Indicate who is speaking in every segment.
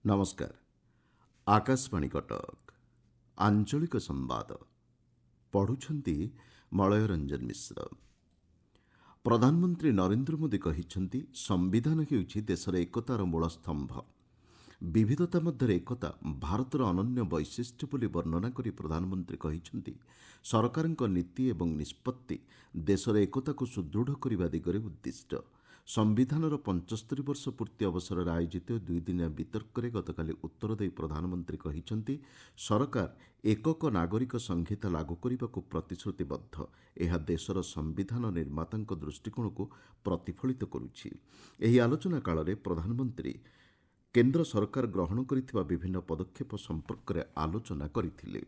Speaker 1: नमस्कार। आकाशवाणी कटक आंचलिक संवाद पढ़ुछंती मलय रंजन मिश्र। प्रधानमंत्री नरेंद्र मोदी कहिछंती संविधान हेउछि देशर एकतार मूल स्तंभ। विविधता मध्य एकता भारतर अनन्य वैशिष्ट्य बोली वर्णना करी प्रधानमंत्री कहिछंती सरकारक नीति एवं निष्पत्ति देशर एकता को सुदृढ़ करने दिगरे उद्दिष्ट। संविधानर 75 वर्ष पूर्ति अवसर आयोजित दुईदिनिया वितर्क गतकाली उत्तर दे प्रधानमंत्री कहिछंती सरकार एकक नागरिक संहिता लागू करने को प्रतिश्रुतिबद्ध। यह देशर संविधान निर्मातांक दृष्टिकोण को प्रतिफलित करुछि। एही आलोचना काल में प्रधानमंत्री केंद्र सरकार ग्रहण करिथिबा विभिन्न पदक्षेप संपर्क में आलोचना करथिले।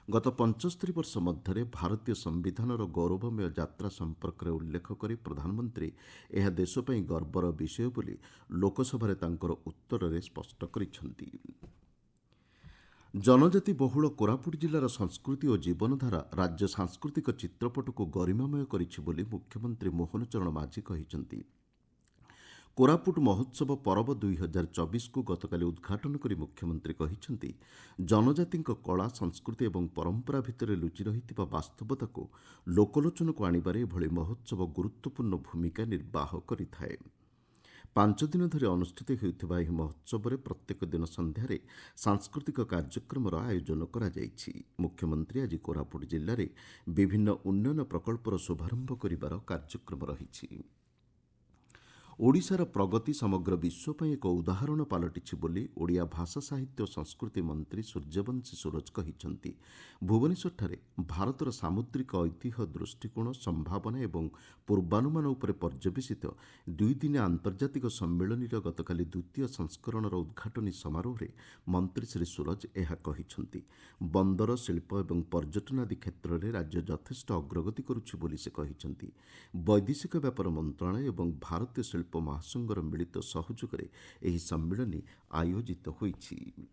Speaker 1: गत 75 वर्ष मध्य भारतीय संविधानर गौरवमय यात्रा संपर्क में उल्लेख कर प्रधानमंत्री यह देशपाई गर्वर विषय बोली लोकसभा तांकर उत्तर में स्पष्ट करिसेंती। जनजाति बहुल कोरापुट जिलार संस्कृति और जीवनधारा राज्य सांस्कृतिक चित्रपट को गरिमामय करिछि बोली मुख्यमंत्री मोहन चरण माझी कहिसेंती। कोरापुट महोत्सव पर्व 2024 को गतकाली उद्घाटन करी मुख्यमंत्री कहिसेंती जनजाति कला संस्कृति और परंपरा भितर लुचि रही वास्तवता को लोकलोचन को आनिबारे एभली महोत्सव गुरुत्वपूर्ण भूमिका निर्वाह करिथाए। 5 दिन धरी अनुष्ठित हेउथिबा एही महोत्सव में प्रत्येक दिन संध्यारे सांस्कृतिक कार्यक्रम आयोजन करा जायछि। मुख्यमंत्री आज कोरापुट जिले में विभिन्न उन्नयन प्रकल्पर शुभारंभ करिबार कार्यक्रम रहिछि। ओडिशार प्रगति समग्र विश्वपाई एक उदाहरण पलटिछि बोली ओडिया भाषा साहित्य और संस्कृति मंत्री सूर्यवंशी सूरज कहिसेंती। भुवनेश्वरଠାରେ भारतर सामुद्रिक ऐतिह्य दृष्टिकोण संभावना एवं पूर्वानुमान उपर पर्यवेसित दुईदिनिया आंतर्जातिक सम्मेलनीर गतकाली द्वितीय संस्करणर उद्घाटनी समारोह में मंत्री श्री सूरज यह कहिसेंती। बंदर शिल्प और पर्यटन आदि क्षेत्र में राज्य यथेष्ट अग्रगति करुछि बोली से कहिसेंती। वैदेशिक व्यापार मंत्रालय और भारतीय शिल्प महासंघर मिलित सहयोग में यह सम्मेलन आयोजित होइछि।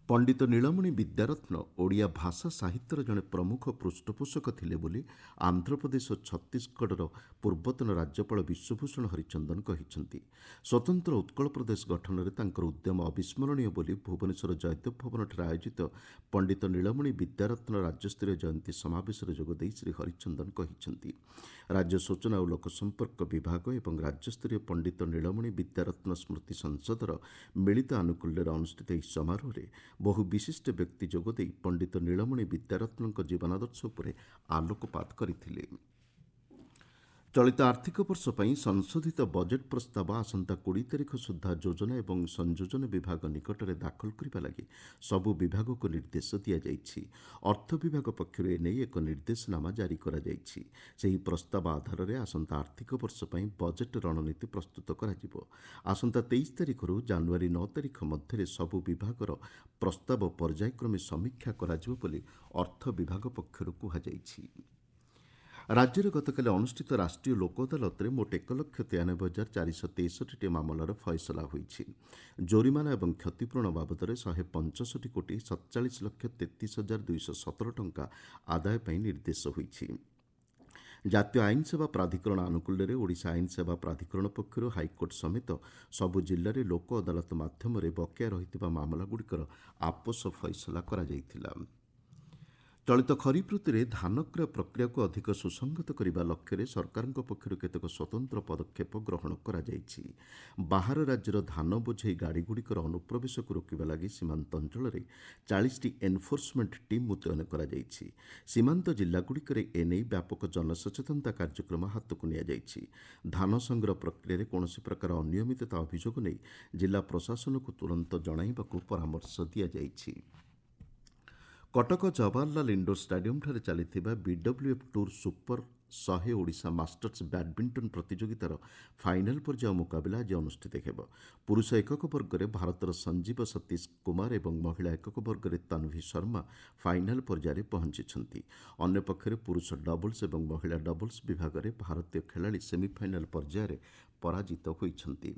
Speaker 1: पंडित नीलमणि विद्यारत्न ओडिया भाषा साहित्यर जड़े प्रमुख पृष्ठपोषक थिले बोली आंध्रप्रदेश और छत्तीसगढ़र पूर्वतन राज्यपाल विश्वभूषण हरिचंदन कहिसेंती। स्वतंत्र उत्कल प्रदेश गठन में तांकर उद्यम अविस्मरणीय बोली भुवनेश्वर जयदेव भवन ठारे आयोजित पंडित नीलमणि विद्यारत्न राज्यस्तरीय जयंती समावेश जोगदे श्री हरिचंदन कहिसेंती राज्य सूचना और लोकसंपर्क विभाग और राज्यस्तरीय पंडित नीलमणि विद्यारत्न स्मृति संसदर मिलित आनुकूल्य अनुष्ठित यह समारोह में बहु विशिष्ट व्यक्ति जोगदे पंडित नीलमणि विद्यारत्न जीवनादर्श उपर आलोकपात करथिले। चलित आर्थिक वर्ष पर संशोधित बजेट प्रस्ताव आसंता 20 तारिख सुधा योजना एवं संयोजन विभाग निकट में दाखल करने लगी सबु विभाग को निर्देश दि जाइछि। अर्थ विभाग पक्षर एने एक निर्देशनामा जारी करा जाइछि। सेही प्रस्ताव आधार में आसंता आर्थिक वर्ष पर बजेट रणनीति प्रस्तुत करा आसंता 23 तारिख जानुआरी 9 तारिख मध्य सबु विभागर प्रस्ताव पर्यायक्रमे समीक्षा करा बोली अर्थ विभाग पक्षर कहुଯାଇଛି। राज्य में गतकाली अनुष्ठित राष्ट्रीय लोक अदालत में मोट 1,93,463 मामलार फैसला होइछि। जोरिमाना और क्षतिपूरण बाबद 165 कोटी 47,33,217 टंका आदाय पर निर्देश होइछि। जातीय आईन सेवा प्राधिकरण आनुकूल्य ओडिशा आईन सेवा प्राधिकरण पक्षर हाइकोर्ट समेत सबु जिले में लोक अदालत माध्यम बकेया रही मामलागुड़िकर आपस फैसला करा जायथिला। चलित खरीफ ऋतु में धान क्रय प्रक्रिया को अधिक सुसंगत करने लक्ष्य सरकार पक्षर केतेक स्वतंत्र पदक्षेप ग्रहण करा जायछि। बाहर राज्यर धान बोझई गाड़ीगुड़िकर अनुप्रवेश को रोकवा लगी सीमांत अंचल में 40टी एनफोर्समेंट टीम मुतयन करा जायछि। सीमांत जिलागुड़िकर एने व्यापक जनसचेतनता कार्यक्रम हाथ को निया जायछि। धान संग्रह प्रक्रिया कौनसी प्रकार अनियमितता अभियोग नहीं जिला प्रशासन को तुरंत जणाइबाकू परामर्श दिया जायछि। कटक जवाहरलाल इंडोर स्टाडियम ठारे चलिथिबा BWF tour super 100 Odisha masters badminton प्रतियोगितार फाइनाल पर्याय मुकाबला आज अनुष्ठित हेब। पुरुष एकक वर्ग में भारतर संजीव सतीश कुमार और महिला एकक वर्ग में तन्वी शर्मा फाइनाल पर्याय पहुंची। अन्यपक्षे पुरुष डबल्स और महिला डबल्स विभाग में भारतीय खेलाड़ी सेमिफाइनाल पर्यायर पराजित होइछन्ति।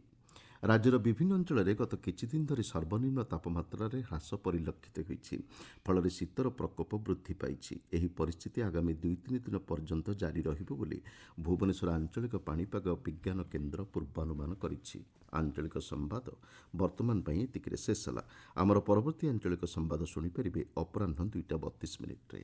Speaker 1: ରାଜ୍ୟର ବିଭିନ୍ନ ଅଞ୍ଚଳରେ ଗତ କିଛିଦିନ ଧରି ସର୍ବନିମ୍ନ ତାପମାତ୍ରାରେ ହ୍ରାସ ପରିଲକ୍ଷିତ ହୋଇଛି। ଫଳରେ ଶୀତର ପ୍ରକୋପ ବୃଦ୍ଧି ପାଇଛି। ଏହି ପରିସ୍ଥିତି ଆଗାମୀ 2-3 ଦିନ ପର୍ଯ୍ୟନ୍ତ ଜାରି ରହିବ ବୋଲି ଭୁବନେଶ୍ୱର ଆଞ୍ଚଳିକ ପାଣିପାଗ ବିଜ୍ଞାନ କେନ୍ଦ୍ର ପୂର୍ବାନୁମାନ କରିଛି। ଆଞ୍ଚଳିକ ସମ୍ବାଦ ବର୍ତ୍ତମାନ ପାଇଁ ଏତିକିରେ ଶେଷ ହେଲା। ଆମର ପରବର୍ତ୍ତୀ ଆଞ୍ଚଳିକ ସମ୍ବାଦ ଶୁଣିପାରିବେ ଅପରାହ୍ନ 2ଟା 32 ମିନିଟ୍ରେ।